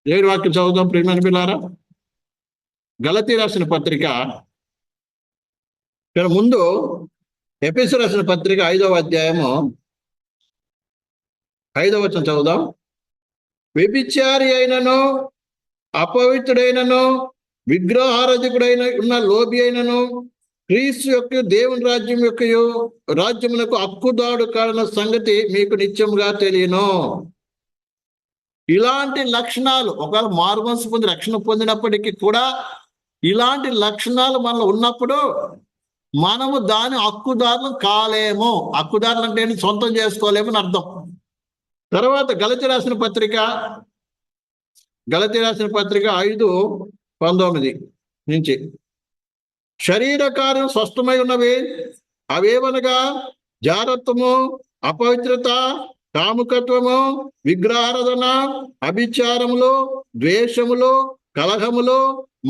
దేవుడి వాక్యం చదువుదాం ప్రియమైన పిల్లారా. గలతీ రాసిన పత్రిక ఇక్కడ ముందు ఎఫెసు రాసిన పత్రిక 5వ అధ్యాయము 5వ వచనం చదువుదాం. వ్యభిచారి అయినను, అపవిత్రుడైనను, విగ్రహారాధకుడైన ఉన్న లోబి అయినను క్రీస్తు యొక్క దేవుని రాజ్యమునకు హక్కుదాడు కాడన సంగతి మీకు నిత్యముగా తెలియను. ఇలాంటి లక్షణాలు ఒకవేళ మారుమనసు పొంది రక్షణ పొందినప్పటికీ కూడా ఇలాంటి లక్షణాలు మనలో ఉన్నప్పుడు మనము దాని హక్కుదారులు కాలేము. హక్కుదారులు అంటే సొంతం చేసుకోలేమని అర్థం. తర్వాత గలతీ రాసిన పత్రిక 5:19 నుంచి శరీర కార్యం స్పష్టమై ఉన్నవి. అవేవనగా జారత్వము, అపవిత్రత, కాముకత్వము, విగ్రహారాధన, అభిచారములు, ద్వేషములు, కలహములు,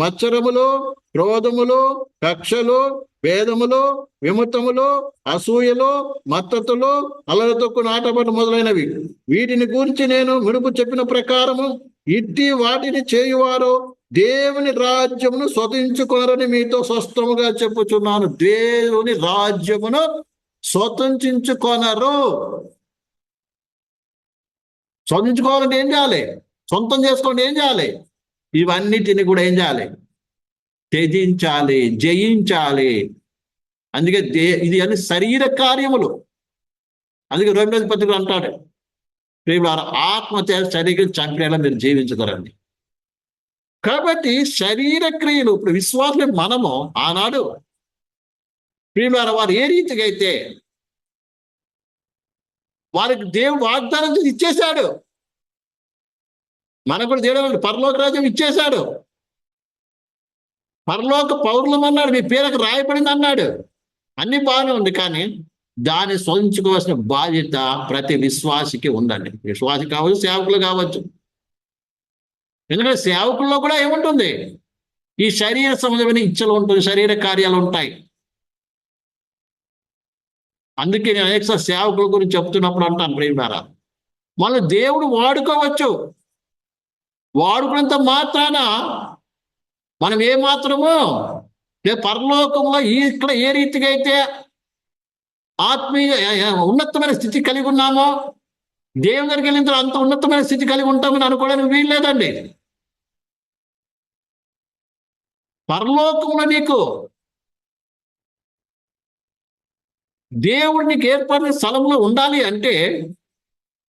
మత్సరములు, క్రోధములు, కక్షలు, భేదములు, విమతములు, అసూయలు, మత్తతులు, అలరతొక్కు నాటబడి మొదలైనవి. వీటిని గురించి నేను మునుపు చెప్పిన ప్రకారము ఇట్టి వాటిని చేయువారు దేవుని రాజ్యమును స్వతంత్రించుకొనరని మీతో స్పష్టముగా చెప్పుచున్నాను. దేవుని రాజ్యమును స్వతంత్రించుకొనరు. స్వతంత్రించుకోవాలంటే ఏం చేయాలి? సొంతం చేసుకోండి ఏం చేయాలి? ఇవన్నిటిని కూడా ఏం చేయాలి? త్యజించాలి, జయించాలి. అందుకే ఇది అని శరీర కార్యములు. అందుకే రోమిల పత్రిక అంటాడు, ఆత్మ శరీరం చంపేలా మీరు జీవించగలండి. కాబట్టి శరీర క్రియలు ఇప్పుడు విశ్వాసం మనము ఆనాడు ప్రియులారా వారు ఏ రీతిగా అయితే వారికి దేవుడు వాగ్దానం చేసి ఇచ్చేశాడు, మనకు కూడా దేవుడు పరలోక రాజ్యం ఇచ్చేశాడు. పరలోక పౌరులం అన్నాడు, మీ పేరుకు రాయబడింది అన్నాడు. అన్ని బాగానే ఉంది, కానీ దాన్ని స్వతంత్రించుకోవాల్సిన బాధ్యత ప్రతి విశ్వాసికి ఉందండి. విశ్వాసి కావచ్చు, సేవకులు కావచ్చు. ఎందుకంటే సేవకుల్లో కూడా ఏముంటుంది? ఈ శరీర సంబంధమైన ఇచ్చలు ఉంటుంది, శరీర కార్యాలు ఉంటాయి. అందుకే నేను అనేక సేవకుల గురించి చెప్తున్నప్పుడు అంటాను, ప్రియులారా, మళ్ళీ దేవుడు వాడుకోవచ్చు. వాడుకున్నంత మాత్రాన మనం ఏమాత్రము పరలోకంలో ఇక్కడ ఏ రీతిగా అయితే ఆత్మీయ ఉన్నతమైన స్థితి కలిగి ఉన్నామో దేవుని దగ్గరికి వెళ్ళిన తర్వాత అంత ఉన్నతమైన స్థితి కలిగి ఉంటామని అనుకోవడానికి వీల్లేదండి. పరలోకంలో నీకు దేవుడు నీకు ఏర్పడిన స్థలంలో ఉండాలి అంటే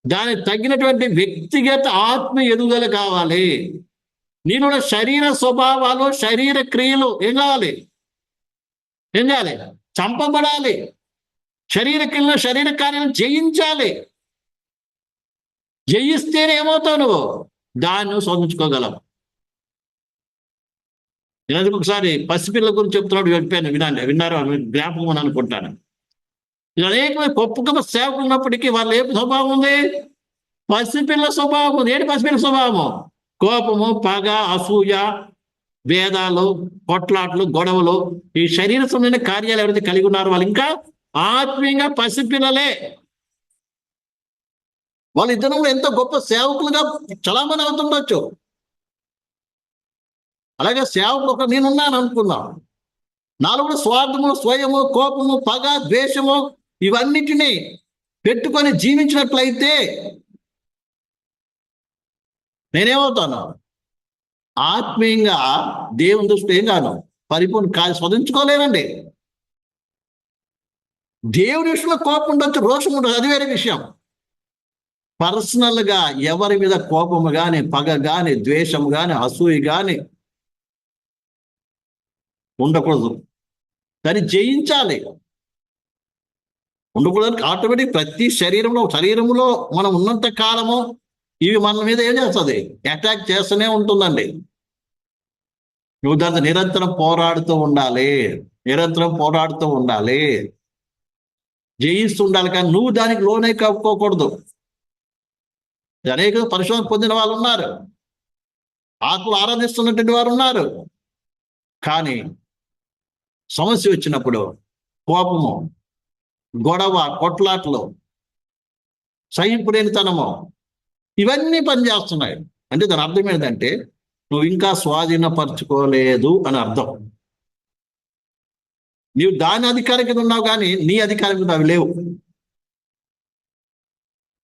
దానికి తగినటువంటి వ్యక్తిగత ఆత్మ ఎదుగుదల కావాలి. నీలో శరీర స్వభావాలు, శరీర క్రియలు ఏం కావాలి? చంపబడాలి. శరీర క్రియలు, శరీర కార్యాలను జయించాలి. జయిస్తేనే ఏమవుతావు? నువ్వు దాన్ని స్వతంత్రించుకోగలవు. నేను ఒకసారి పసిపిల్లల గురించి చెప్తున్నాడు, చెప్పాను, విన్నారో జ్ఞాపకం అని అనుకుంటాను. అనేకమంది గొప్ప గొప్ప సేవకులు ఉన్నప్పటికీ వాళ్ళు ఏ స్వభావం ఉంది? పసిపిల్ల స్వభావం ఉంది. ఏంటి పసిపిల్ల స్వభావము? కోపము, పగ, అసూయ, భేదాలు, కొట్లాట్లు, గొడవలు, ఈ శరీర సంబంధమైన కార్యాలు ఎవరైతే కలిగి ఉన్నారో వాళ్ళు ఇంకా ఆత్మీయంగా పసిపిల్లలే. వాళ్ళిద్దరు కూడా ఎంతో గొప్ప సేవకులుగా చలామణి అవుతుండొచ్చు. అలాగే సేవకులు ఒక నేనున్నాను అనుకుందాం, నాలో కూడా స్వార్థము, స్వయము, కోపము, పగ, ద్వేషము ఇవన్నిటినీ పెట్టుకొని జీవించినట్లయితే నేనేమవుతాను? ఆత్మీయంగా దేవుని దృష్టిలో ఏం కాను? పరిపూర్ణ స్వతంత్రించుకోలేనండి. దేవుని విషయంలో కోపం ఉండొచ్చు, రోషం ఉండదు, అది వేరే విషయం. పర్సనల్గా ఎవరి మీద కోపము కానీ, పగ కానీ, ద్వేషము కానీ, అసూయ కానీ ఉండకూడదు. దాన్ని జయించాలి. ఉండకూడదు. ఆటోమేటిక్ ప్రతి శరీరంలో మనం ఉన్నంత కాలము ఇవి మన మీద ఏం చేస్తుంది? అటాక్ చేస్తూనే ఉంటుందండి. నువ్వు దాంతో నిరంతరం పోరాడుతూ ఉండాలి, జయిస్తూ ఉండాలి. కానీ నువ్వు దానికి లోనే కప్పుకోకూడదు. అనేక పరిశోధన పొందిన వాళ్ళు ఉన్నారు, ఆత్మలు ఆరాధిస్తున్నటువంటి వారు ఉన్నారు. కానీ సమస్య వచ్చినప్పుడు కోపము, గొడవ, కొట్లాట్లు, సహింపులేనితనము ఇవన్నీ పనిచేస్తున్నాయి. అంటే దాని అర్థం ఏంటంటే నువ్వు ఇంకా స్వాధీనపరచుకోలేదు అని అర్థం. నీవు దాని అధికారం కింద ఉన్నావు కానీ నీ అధికారం కింద అవి లేవు.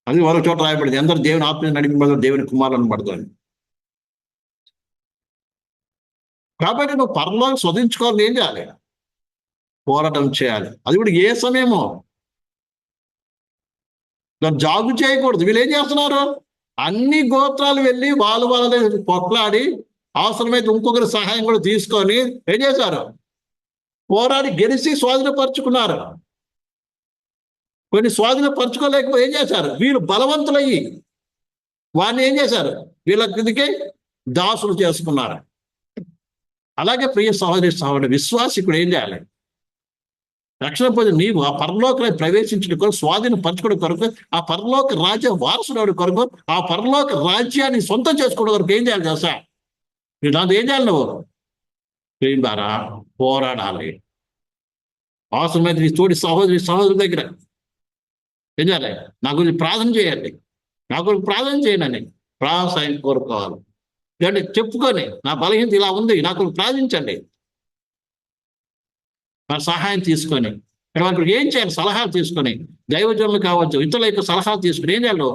అది మరో చోట రాయబడింది, అందరూ దేవుని ఆత్మ నడిపించబడతారు, దేవుని కుమారులను పడతారు. కాబట్టి నువ్వు పరలోకం స్వదించుకోవాలి, ఏం చేయాలి? పోరాటం చేయాలి. అది కూడా ఏ సమయమో జాగు చేయకూడదు. వీళ్ళు ఏం చేస్తున్నారు? అన్ని గోత్రాలు వెళ్ళి వాళ్ళ పొట్లాడి అవసరమైతే ఇంకొకరి సహాయం కూడా తీసుకొని ఏం చేశారు? పోరాడి గెలిచి స్వాధీనపరుచుకున్నారు. కొన్ని స్వాధీనపరచుకోలేకపోతే ఏం చేశారు? వీళ్ళు బలవంతులయ్యి వారిని ఏం చేశారు? వీళ్ళ కిందకే దాసులు చేసుకున్నారు. అలాగే ప్రియ సహోదరి విశ్వాసికుడు ఏం చేయాలి? రక్షణ పొంది నీవు ఆ పరలోకాన్ని ప్రవేశించడం కొరకు, స్వాధీనపరచుకోవడం కొరకు, ఆ పరలోక రాజ్య వారసుడు కొరకు, ఆ పరలోక రాజ్యాన్ని సొంతం చేసుకోవడం కొరకు ఏం చేయాలి తెలుసా? దాంతో ఏం చేయాలి? నువ్వు ప్రేమ ద్వారా పోరాడాలి. అవసరమైతే నీ తోటి సహోదరి దగ్గర ఏం చేయాలి? నా గురించి ప్రార్థన చేయండి, నా గురించి ప్రార్థన చేయండి, ప్రార్థన కోరుకోవాలి. అంటే చెప్పుకొని నా బలహీనత ఇలా ఉంది, నాకు ప్రార్థించండి. వారి సహాయం తీసుకొని వారికి ఏం చేయాలి? సలహాలు తీసుకొని, దైవజనులు కావచ్చు, ఇతరుల యొక్క సలహాలు తీసుకుని ఏం చేయాలి?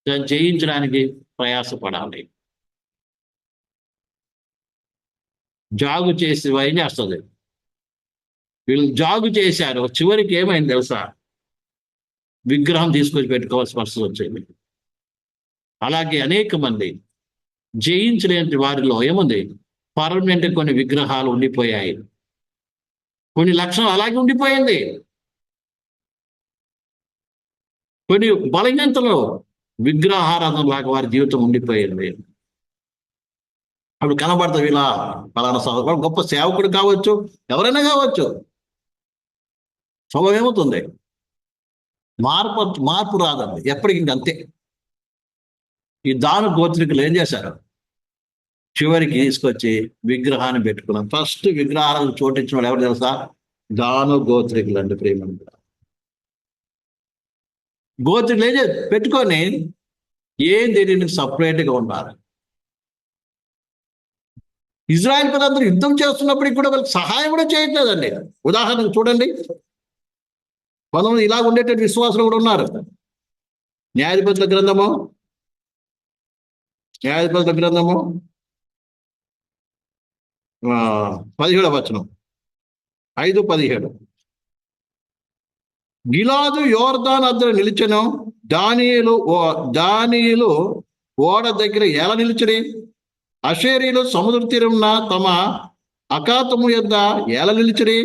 దాన్ని జయించడానికి ప్రయాసపడాలి. జాగు చేసి ఏం చేస్తుంది? వీళ్ళు జాగు చేశారు, చివరికి ఏమైంది తెలుసా? విగ్రహం తీసుకొచ్చి పెట్టుకోవాల్సిన పరిస్థితి వచ్చింది. అలాగే అనేక మంది జయించలేని వారిలో ఏముంది? పర్మనెంట్ కొన్ని విగ్రహాలు ఉండిపోయాయి, కొన్ని లక్షణాలు అలాగే ఉండిపోయింది. కొన్ని బలహీనతలో విగ్రహారాధన లాగా వారి జీవితం ఉండిపోయింది. అప్పుడు కనబడతావు ఇలా పలానా సహోదరుడు గొప్ప సేవకుడు కావచ్చు, ఎవరైనా కావచ్చు, స్వభావం ఏమవుతుంది? మార్పు రాదండి ఎప్పటికి. ఇంకంతే. ఈ దాను గోత్రికులు ఏం చేశారు? చివరికి తీసుకొచ్చి విగ్రహాన్ని పెట్టుకున్నాం. ఫస్ట్ విగ్రహాలను చోటించిన వాళ్ళు ఎవరు తెలుసా? దాను గోత్రికులు అండి. ప్రేమ గోత్రికులు ఏం పెట్టుకొని ఏం తెలియని సపరేట్గా ఉన్నారు. ఇజ్రాయెల్ ప్రజలందరూ యుద్ధం చేస్తున్నప్పటికి కూడా వాళ్ళకి సహాయం కూడా చేయట్లేదండి. ఉదాహరణకు చూడండి, కొంతమంది ఇలాగ ఉండేటువంటి విశ్వాసులు కూడా ఉన్నారు. న్యాయాధిపతుల గ్రంథము 17వ వచనం, 5:17. గిలాదు యోర్దాను అద్దర నిలిచెను, దానియేలు ఓడ దగ్గర ఎలా నిలిచిరి? అషేరీలు సముద్ర తీరమున తమ అఖాతము యొద్ద ఎలా నిలిచిరి?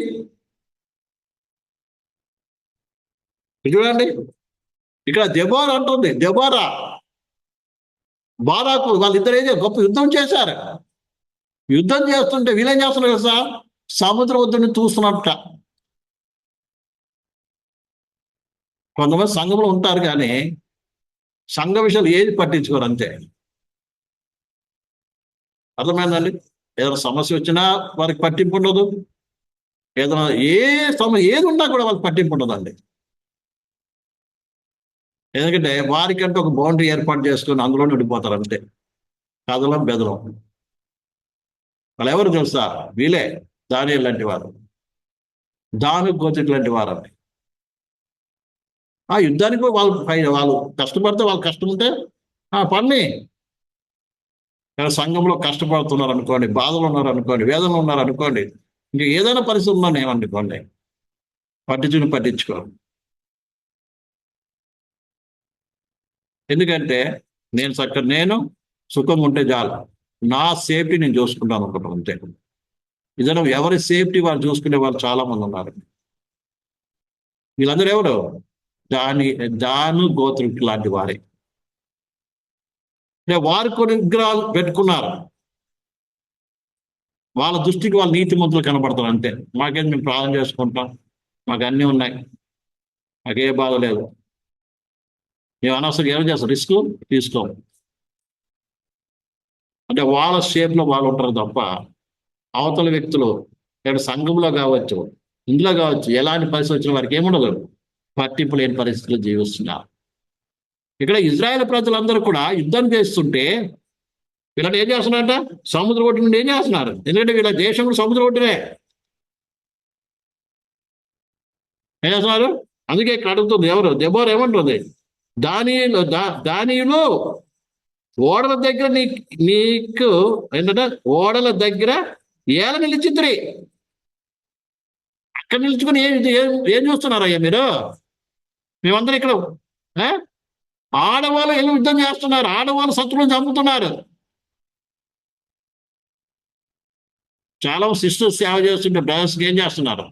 చూడండి, ఇక్కడ దెబోరా అంటుంది. దెబోరా, బారాకు వాళ్ళిద్దరు ఏదో గొప్ప యుద్ధం చేశారు. యుద్ధం చేస్తుంటే వీళ్ళేం చేస్తున్నారు కదా? సముద్రం వద్దని చూస్తున్నట్ట. కొంతమంది సంఘంలో ఉంటారు కానీ సంఘ విషయాలు ఏది పట్టించుకోరు, అంతే. అర్థమైందండి? ఏదైనా సమస్య వచ్చినా వారికి పట్టింపు ఉండదు, ఏదైనా ఏది ఉన్నా కూడా వాళ్ళకి పట్టింపు ఉండదండి. ఎందుకంటే వారికంటే ఒక బౌండరీ ఏర్పాటు చేసుకొని అందులోనే ఉండిపోతారు, అంతే. కదలం బెదలం. వాళ్ళు ఎవరు తెలుసా? వీలే దానియేలు లాంటి వారు, దాను గోత్రికులు లాంటి వారు అండి. ఆ యుద్ధానికి వాళ్ళు కష్టపడితే, వాళ్ళు కష్టం ఉంటే పని. సంఘంలో కష్టపడుతున్నారు అనుకోండి, బాధలు ఉన్నారు అనుకోండి, వేదనలు ఉన్నారు అనుకోండి, ఇంకా ఏదైనా పరిస్థితి ఉందని ఏమనుకోండి, పట్టించుకో. ఎందుకంటే నేను సుఖం ఉంటే చాలు, నా సేఫ్టీ నేను చూసుకుంటాను అనుకుంటాను, అంతే. ఇదైనా ఎవరి సేఫ్టీ వాళ్ళు చూసుకునే వాళ్ళు చాలా మంది ఉన్నారు. వీళ్ళందరూ ఎవరు? దాను గోత్రికులు లాంటి వారే. వారు కొన్ని విగ్రహాలు పెట్టుకున్నారు. వాళ్ళ దృష్టికి వాళ్ళ నీతిమంతులు కనబడతారు, అంతే. మాకేం మేము ప్రార్థన చేసుకుంటాం, మాకు అన్నీ ఉన్నాయి, మాకే బాధ లేదు. మేము అనవసరం ఏం చేస్తాం? రిస్క్ తీసుకోం. అంటే వాళ్ళ షేప్లో వాళ్ళు ఉంటారు తప్ప అవతల వ్యక్తులు ఇక్కడ సంఘంలో కావచ్చు, ఇంట్లో కావచ్చు, ఎలాంటి పరిస్థితి వచ్చిన వారికి ఏముండదు, పట్టింపు లేని పరిస్థితులు జీవిస్తున్నారు. ఇక్కడ ఇజ్రాయేల్ ప్రజలందరూ కూడా యుద్ధం చేస్తుంటే వీళ్ళని ఏం చేస్తున్నారట? సముద్ర ఒడ్డు నుండి ఏం చేస్తున్నారు? ఎందుకంటే వీళ్ళ దేశం కూడా సముద్ర ఒడ్డునే. ఏం చేస్తున్నారు? అందుకే ఇక్కడ అడుగుతుంది ఎవరు? దెబోరా ఏమంటుంది? దానియులు ఓడల దగ్గర నీకు ఏంటంటే ఓడల దగ్గర ఏల నిలిచింది. అక్కడ నిలుచుకుని ఏం చూస్తున్నారయ్యా మీరు? మేమందరం ఇక్కడ ఆడవాళ్ళు ఏమి యుద్ధం చేస్తున్నారు, ఆడవాళ్ళు శత్రువులను చంపుతున్నారు. చాలా సిస్టర్స్ సేవ చేస్తుంటే బ్రదర్స్కి ఏం చేస్తున్నారు?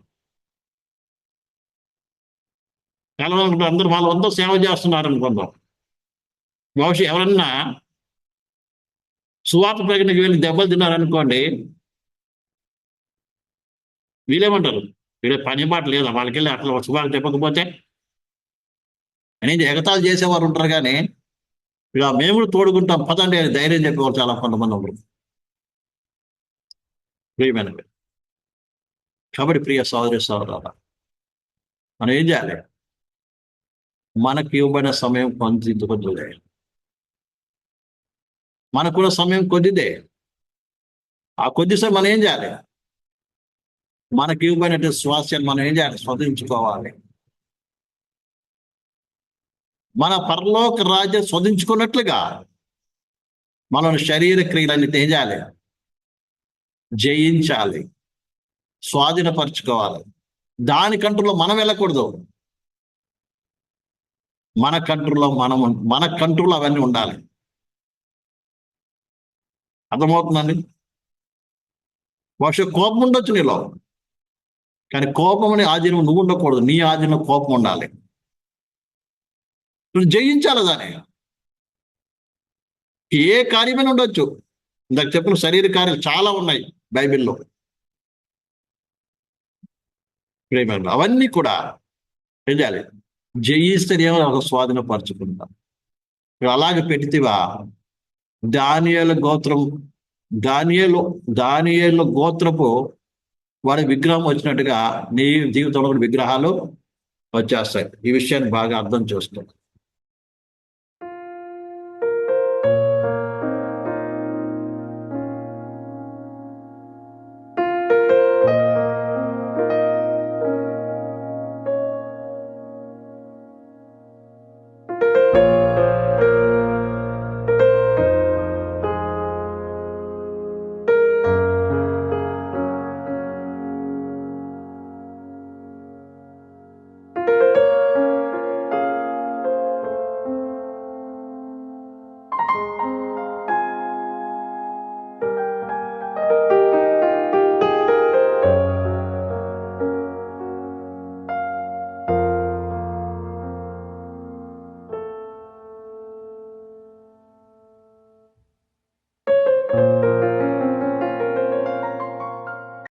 చాలా మంది అందరూ వాళ్ళంతా సేవ చేస్తున్నారు అనుకుందాం. బహుశా ఎవరన్నా సువార్త ప్రకటనకి వెళ్ళి దెబ్బలు తిన్నారనుకోండి, వీళ్ళేమంటారు? వీళ్ళే పని బాట లేదా వాళ్ళకి వెళ్ళి అట్లా సువార్త చెప్పకపోతే అనేది ఎగతాలు చేసేవారు ఉంటారు. కానీ ఇలా మేము కూడా తోడుకుంటాం పదండి అని ధైర్యం చెప్పేవారు చాలా కొంతమంది ఉంటారు. ప్రియమైనవి కాబట్టి ప్రియ సోదరి సోదరులారా, మనం ఏం చేయాలి? మనకి ఇవ్వబడిన సమయం కొద్దిదే, మనకున్న సమయం కొద్దిదే. ఆ కొద్ది సమయం మనం ఏం చేయాలి? మనకి ఇవ్వబడినటువంటి స్వాస్థ్యాన్ని మనం ఏం చేయాలి? స్వదించుకోవాలి. మన పరలోక రాజ్యం స్వదించుకున్నట్లుగా మన శరీర క్రియలన్నీ ఏం చేయాలి? జయించాలి, స్వాధీనపరచుకోవాలి. దాని కంట్రోల్లో మనం వెళ్ళకూడదు. మన కంట్రోల్లో అవన్నీ ఉండాలి. అర్థమవుతుందండి? బహుశా కోపం ఉండొచ్చు నీలో, కానీ కోపం అనే ఆధీనం నువ్వు ఉండకూడదు. నీ ఆధీనం కోపం ఉండాలి. నువ్వు జయించాలి దాన్ని. ఏ కార్యమైనా ఉండొచ్చు. ఇందాక చెప్పిన శరీర కార్యాలు చాలా ఉన్నాయి బైబిల్లో. ప్రేమ అవన్నీ కూడా ఏం చేయాలి? జయిస్తే ఏమో ఒక స్వాధీనపరచుకుంటాం. అలాగే పెడితేవా దానియేలు గోత్రపు వాడి విగ్రహం వచ్చినట్టుగా నీ జీవితంలో విగ్రహాలు వచ్చేస్తాయి. ఈ విషయాన్ని బాగా అర్థం చేసుకోండి.